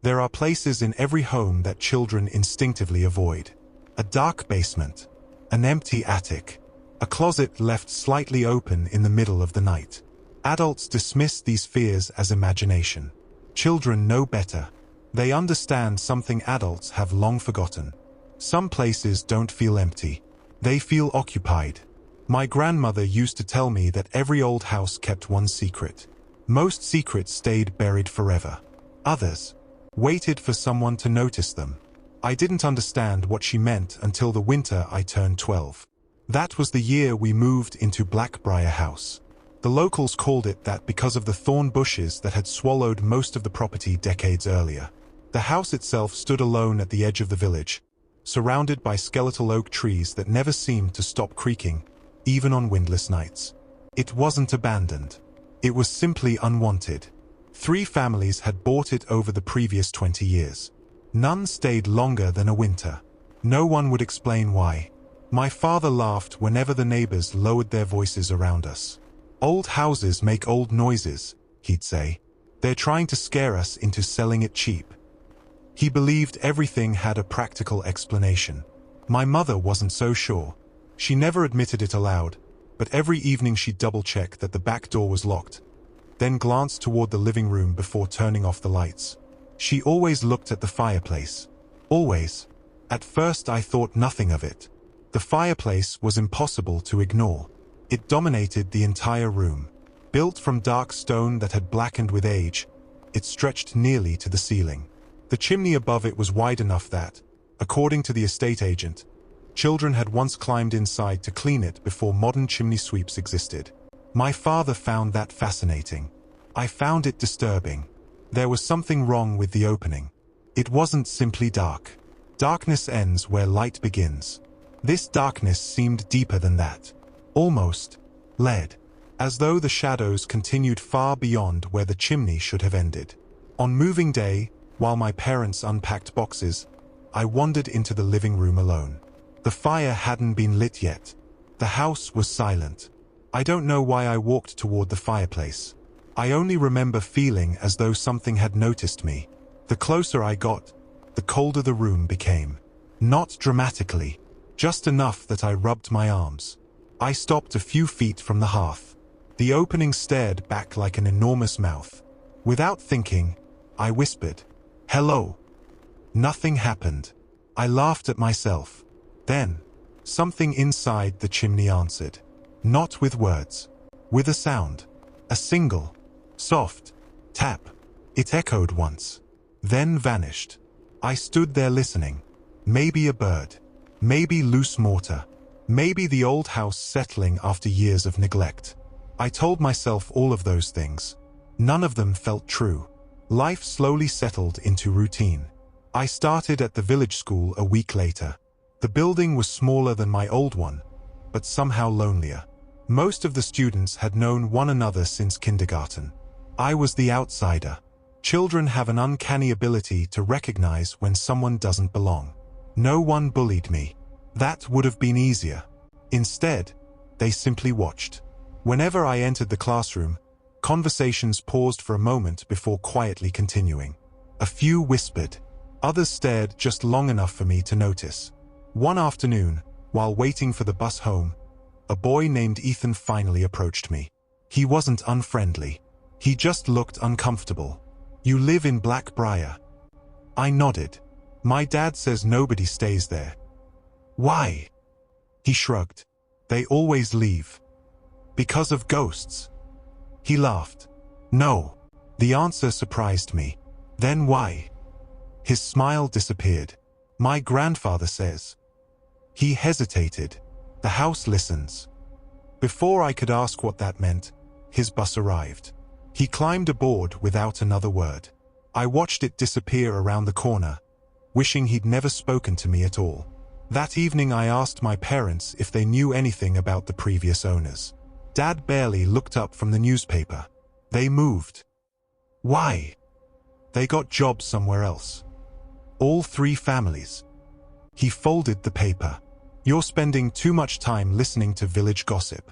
There are places in every home that children instinctively avoid. A dark basement, an empty attic, a closet left slightly open in the middle of the night. Adults dismiss these fears as imagination. Children know better. They understand something adults have long forgotten. Some places don't feel empty. They feel occupied. My grandmother used to tell me that every old house kept one secret. Most secrets stayed buried forever. Others waited for someone to notice them. I didn't understand what she meant until the winter I turned 12. That was the year we moved into Black Briar House. The locals called it that because of the thorn bushes that had swallowed most of the property decades earlier. The house itself stood alone at the edge of the village, surrounded by skeletal oak trees that never seemed to stop creaking, even on windless nights. It wasn't abandoned. It was simply unwanted. 3 families had bought it over the previous 20 years. None stayed longer than a winter. No one would explain why. My father laughed whenever the neighbors lowered their voices around us. "Old houses make old noises," he'd say. "They're trying to scare us into selling it cheap." He believed everything had a practical explanation. My mother wasn't so sure. She never admitted it aloud, but every evening she'd double-check that the back door was locked, then glanced toward the living room before turning off the lights. She always looked at the fireplace. Always. At first I thought nothing of it. The fireplace was impossible to ignore. It dominated the entire room. Built from dark stone that had blackened with age, it stretched nearly to the ceiling. The chimney above it was wide enough that, according to the estate agent, children had once climbed inside to clean it before modern chimney sweeps existed. My father found that fascinating. I found it disturbing. There was something wrong with the opening. It wasn't simply dark. Darkness ends where light begins. This darkness seemed deeper than that. Almost lead, as though the shadows continued far beyond where the chimney should have ended. On moving day, while my parents unpacked boxes, I wandered into the living room alone. The fire hadn't been lit yet. The house was silent. I don't know why I walked toward the fireplace. I only remember feeling as though something had noticed me. The closer I got, the colder the room became. Not dramatically, just enough that I rubbed my arms. I stopped a few feet from the hearth. The opening stared back like an enormous mouth. Without thinking, I whispered, "Hello." Nothing happened. I laughed at myself. Then, something inside the chimney answered. Not with words. With a sound. A single, soft tap. It echoed once, then vanished. I stood there listening. Maybe a bird. Maybe loose mortar. Maybe the old house settling after years of neglect. I told myself all of those things. None of them felt true. Life slowly settled into routine. I started at the village school a week later. The building was smaller than my old one, but somehow lonelier. Most of the students had known one another since kindergarten. I was the outsider. Children have an uncanny ability to recognize when someone doesn't belong. No one bullied me. That would have been easier. Instead, they simply watched. Whenever I entered the classroom, conversations paused for a moment before quietly continuing. A few whispered. Others stared just long enough for me to notice. One afternoon, while waiting for the bus home, a boy named Ethan finally approached me. He wasn't unfriendly. He just looked uncomfortable. "You live in Black Briar?" I nodded. "My dad says nobody stays there." "Why?" He shrugged. "They always leave." "Because of ghosts?" He laughed. "No." The answer surprised me. "Then why?" His smile disappeared. "My grandfather says." He hesitated. "The house listens." Before I could ask what that meant, his bus arrived. He climbed aboard without another word. I watched it disappear around the corner, wishing he'd never spoken to me at all. That evening I asked my parents if they knew anything about the previous owners. Dad barely looked up from the newspaper. "They moved." "Why?" "They got jobs somewhere else." "All 3 families." He folded the paper. "You're spending too much time listening to village gossip."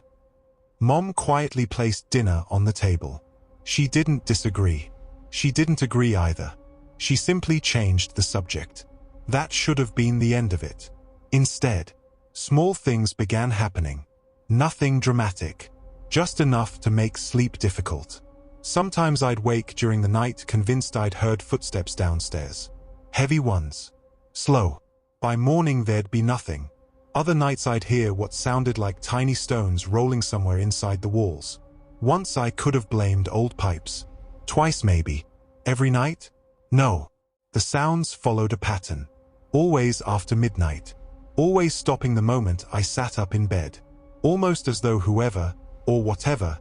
Mom quietly placed dinner on the table. She didn't disagree. She didn't agree either. She simply changed the subject. That should have been the end of it. Instead, small things began happening. Nothing dramatic, just enough to make sleep difficult. Sometimes I'd wake during the night convinced I'd heard footsteps downstairs. Heavy ones. Slow. By morning there'd be nothing. Other nights I'd hear what sounded like tiny stones rolling somewhere inside the walls. Once I could have blamed old pipes. Twice maybe. Every night? No. The sounds followed a pattern. Always after midnight. Always stopping the moment I sat up in bed. Almost as though whoever, or whatever,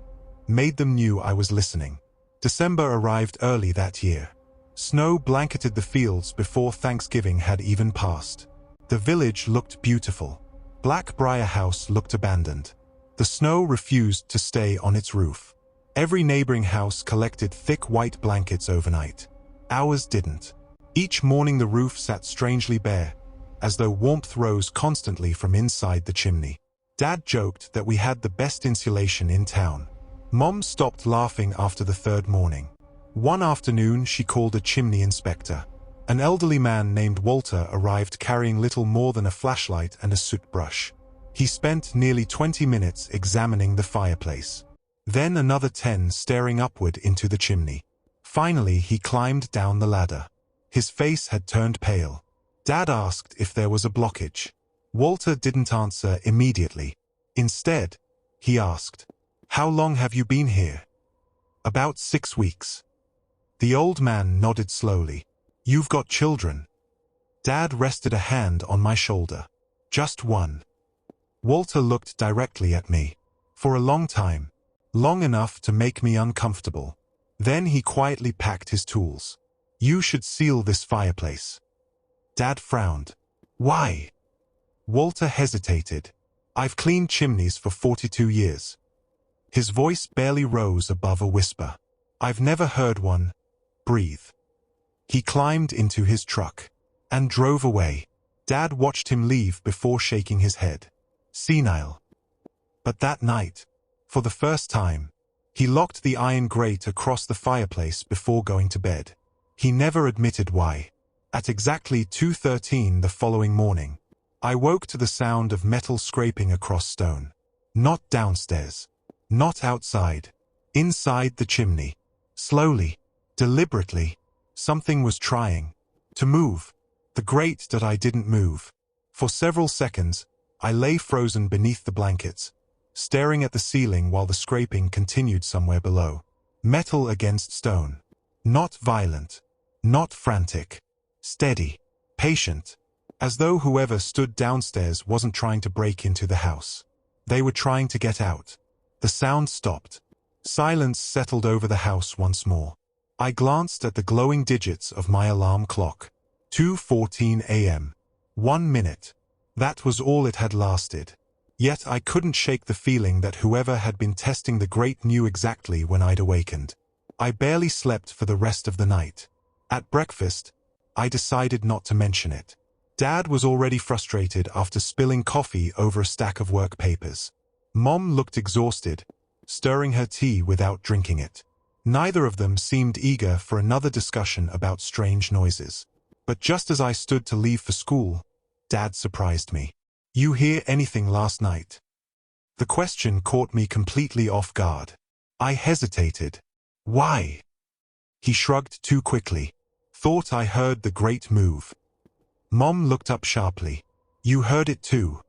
made them knew I was listening. December arrived early that year. Snow blanketed the fields before Thanksgiving had even passed. The village looked beautiful. Black Briar House looked abandoned. The snow refused to stay on its roof. Every neighboring house collected thick white blankets overnight. Ours didn't. Each morning the roof sat strangely bare, as though warmth rose constantly from inside the chimney. Dad joked that we had the best insulation in town. Mom stopped laughing after the third morning. One afternoon she called a chimney inspector. An elderly man named Walter arrived carrying little more than a flashlight and a soot brush. He spent nearly 20 minutes examining the fireplace. Then another 10 staring upward into the chimney. Finally he climbed down the ladder. His face had turned pale. Dad asked if there was a blockage. Walter didn't answer immediately. Instead, he asked, "How long have you been here?" "About 6 weeks. The old man nodded slowly. "You've got children?" Dad rested a hand on my shoulder. "Just one." Walter looked directly at me. For a long time. Long enough to make me uncomfortable. Then he quietly packed his tools. "You should seal this fireplace." Dad frowned. "Why?" Walter hesitated. "I've cleaned chimneys for 42 years. His voice barely rose above a whisper. "I've never heard one breathe." He climbed into his truck and drove away. Dad watched him leave before shaking his head. Senile. But that night, for the first time, he locked the iron grate across the fireplace before going to bed. He never admitted why. At exactly 2:13 the following morning, I woke to the sound of metal scraping across stone. Not downstairs. Not outside. Inside the chimney. Slowly. Deliberately. Something was trying to move. The grate that I didn't move. For several seconds, I lay frozen beneath the blankets, staring at the ceiling while the scraping continued somewhere below. Metal against stone. Not violent. Not frantic. Steady. Patient. As though whoever stood downstairs wasn't trying to break into the house. They were trying to get out. The sound stopped. Silence settled over the house once more. I glanced at the glowing digits of my alarm clock. 2:14 a.m. 1 minute. That was all it had lasted. Yet I couldn't shake the feeling that whoever had been testing the grate knew exactly when I'd awakened. I barely slept for the rest of the night. At breakfast, I decided not to mention it. Dad was already frustrated after spilling coffee over a stack of work papers. Mom looked exhausted, stirring her tea without drinking it. Neither of them seemed eager for another discussion about strange noises. But just as I stood to leave for school, Dad surprised me. "You hear anything last night?" The question caught me completely off guard. I hesitated. "Why?" He shrugged too quickly. "Thought I heard the grate move." Mom looked up sharply. "You heard it too?"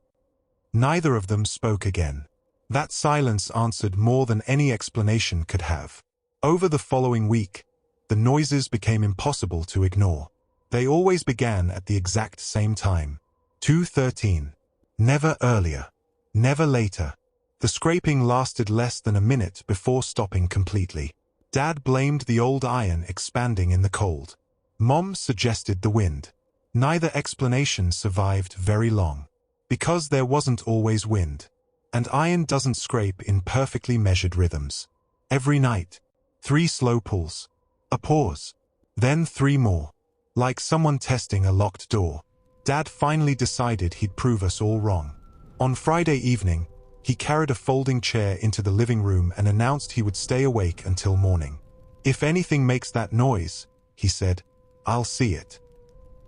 Neither of them spoke again. That silence answered more than any explanation could have. Over the following week, the noises became impossible to ignore. They always began at the exact same time. 2:13. Never earlier. Never later. The scraping lasted less than a minute before stopping completely. Dad blamed the old iron expanding in the cold. Mom suggested the wind. Neither explanation survived very long. Because there wasn't always wind. And iron doesn't scrape in perfectly measured rhythms. Every night. 3 slow pulls. A pause. Then 3 more. Like someone testing a locked door. Dad finally decided he'd prove us all wrong. On Friday evening, he carried a folding chair into the living room and announced he would stay awake until morning. "If anything makes that noise," he said, I'll see it.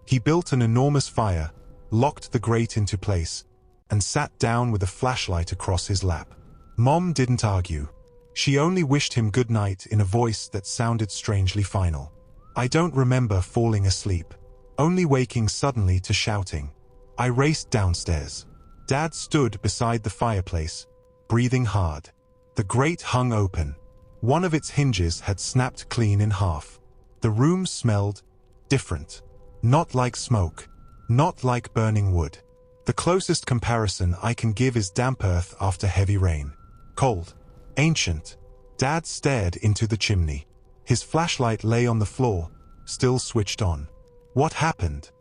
He built an enormous fire, locked the grate into place, and sat down with a flashlight across his lap. Mom didn't argue. She only wished him good night in a voice that sounded strangely final. I don't remember falling asleep, only waking suddenly to shouting. I raced downstairs. Dad stood beside the fireplace, breathing hard. The grate hung open. One of its hinges had snapped clean in half. The room smelled different. Not like smoke. Not like burning wood. The closest comparison I can give is damp earth after heavy rain. Cold. Ancient. Dad stared into the chimney. His flashlight lay on the floor, still switched on. What happened?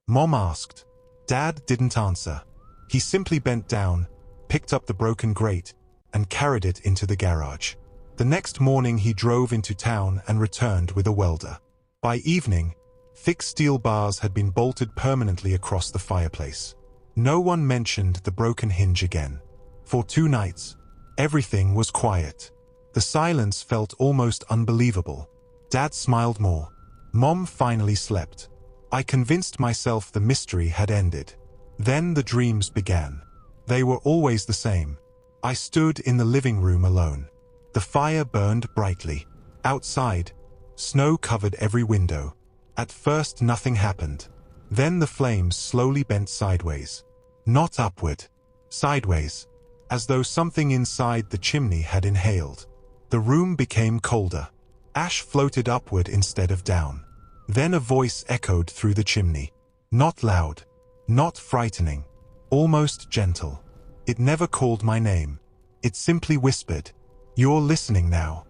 Mom asked. Dad didn't answer. He simply bent down, picked up the broken grate, and carried it into the garage. The next morning he drove into town and returned with a welder. By evening, thick steel bars had been bolted permanently across the fireplace. No one mentioned the broken hinge again. For 2 nights, everything was quiet. The silence felt almost unbelievable. Dad smiled more. Mom finally slept. I convinced myself the mystery had ended. Then the dreams began. They were always the same. I stood in the living room alone. The fire burned brightly. Outside, snow covered every window. At first nothing happened. Then the flames slowly bent sideways. Not upward. Sideways. As though something inside the chimney had inhaled. The room became colder. Ash floated upward instead of down. Then a voice echoed through the chimney. Not loud. Not frightening. Almost gentle. It never called my name. It simply whispered, "You're listening now."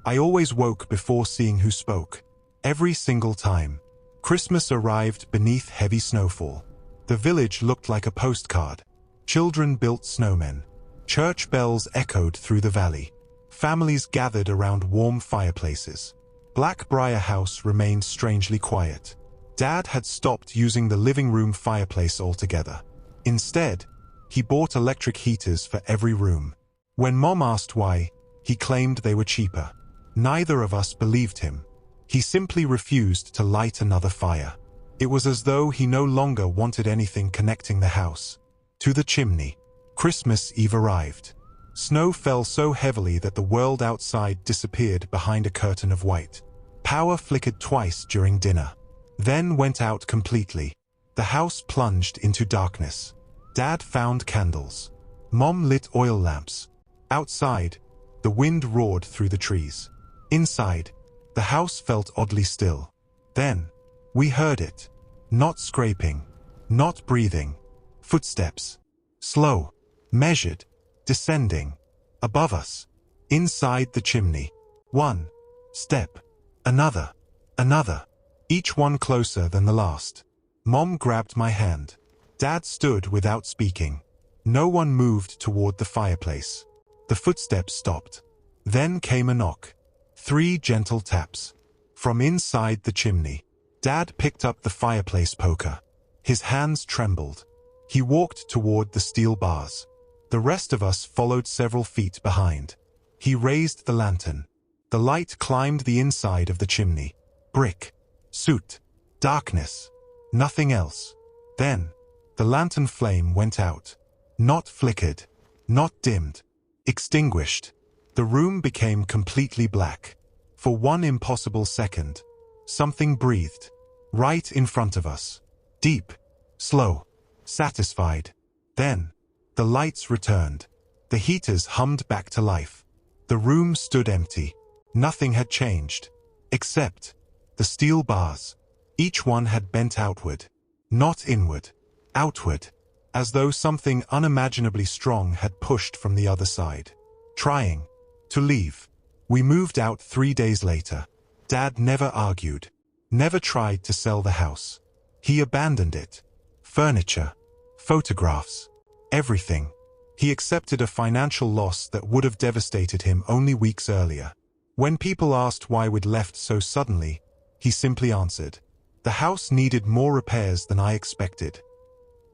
I always woke before seeing who spoke. Every single time. Christmas arrived beneath heavy snowfall. The village looked like a postcard. Children built snowmen. Church bells echoed through the valley. Families gathered around warm fireplaces. Black Briar House remained strangely quiet. Dad had stopped using the living room fireplace altogether. Instead, he bought electric heaters for every room. When Mom asked why, he claimed they were cheaper. Neither of us believed him. He simply refused to light another fire. It was as though he no longer wanted anything connecting the house to the chimney. Christmas Eve arrived. Snow fell so heavily that the world outside disappeared behind a curtain of white. Power flickered twice during dinner, then went out completely. The house plunged into darkness. Dad found candles. Mom lit oil lamps. Outside, the wind roared through the trees. Inside, the house felt oddly still. Then, we heard it. Not scraping. Not breathing. Footsteps. Slow. Measured. Descending. Above us. Inside the chimney. One step. Another. Another. Each one closer than the last. Mom grabbed my hand. Dad stood without speaking. No one moved toward the fireplace. The footsteps stopped. Then came a knock. 3 gentle taps. From inside the chimney. Dad picked up the fireplace poker. His hands trembled. He walked toward the steel bars. The rest of us followed several feet behind. He raised the lantern. The light climbed the inside of the chimney. Brick. Soot. Darkness. Nothing else. Then, the lantern flame went out. Not flickered. Not dimmed. Extinguished. The room became completely black. For one impossible second, something breathed. Right in front of us. Deep. Slow. Satisfied. Then, the lights returned. The heaters hummed back to life. The room stood empty. Nothing had changed. Except the steel bars. Each one had bent outward. Not inward. Outward. As though something unimaginably strong had pushed from the other side. Trying to leave. We moved out 3 days later. Dad never argued. Never tried to sell the house. He abandoned it. Furniture. Photographs. Everything. He accepted a financial loss that would have devastated him only weeks earlier. When people asked why we'd left so suddenly, he simply answered, "The house needed more repairs than I expected."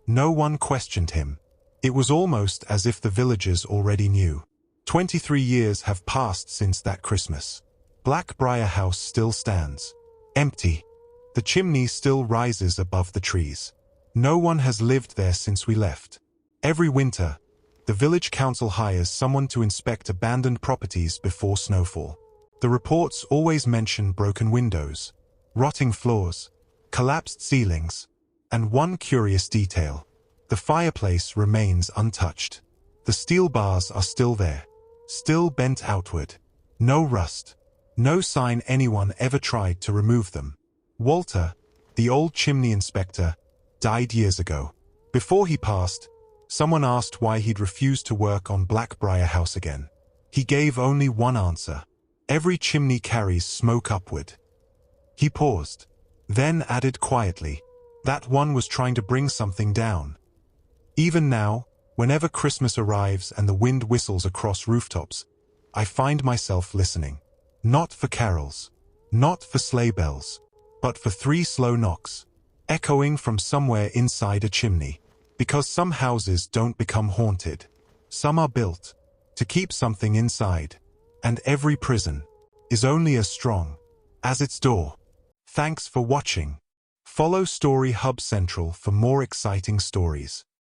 No one questioned him. It was almost as if the villagers already knew. 23 years have passed since that Christmas. Black Briar House still stands. Empty. The chimney still rises above the trees. No one has lived there since we left. Every winter, the village council hires someone to inspect abandoned properties before snowfall. The reports always mention broken windows, rotting floors, collapsed ceilings, and one curious detail. The fireplace remains untouched. The steel bars are still there, still bent outward. No rust, no sign anyone ever tried to remove them. Walter, the old chimney inspector, died years ago. Before he passed, someone asked why he'd refused to work on Black Briar House again. He gave only one answer. Every chimney carries smoke upward. He paused, then added quietly, that one was trying to bring something down. Even now, whenever Christmas arrives and the wind whistles across rooftops, I find myself listening. Not for carols, not for sleigh bells, but for 3 slow knocks, echoing from somewhere inside a chimney. Because some houses don't become haunted. Some are built to keep something inside, and every prison is only as strong as its door. Thanks for watching. Follow Story Hub Central for more exciting stories.